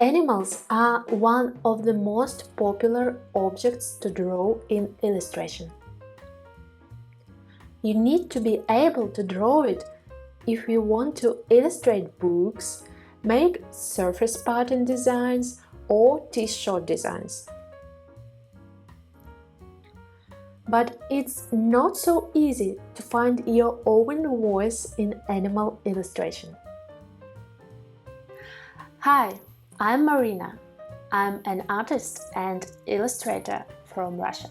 Animals are one of the most popular objects to draw in illustration. You need to be able to draw it if you want to illustrate books, make surface pattern designs, or t-shirt designs. But it's not so easy to find your own voice in animal illustration. Hi, I'm Marina. I'm an artist and illustrator from Russia.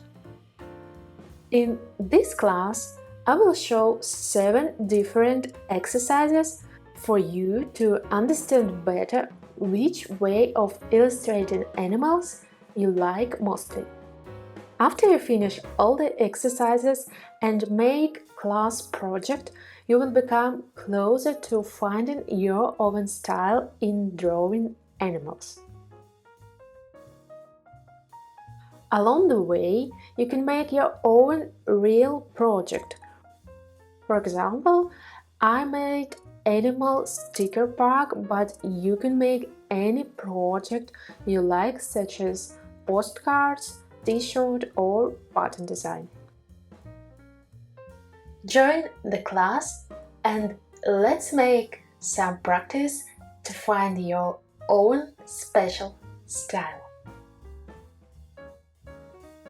In this class, I will show 7 different exercises for you to understand better which way of illustrating animals you like mostly. After you finish all the exercises and make class project, you will become closer to finding your own style in drawing animals. Along the way, you can make your own real project. For example, I made animal sticker pack, but you can make any project you like, such as postcards, t-shirt or button design. Join the class and let's make some practice to find your own special style.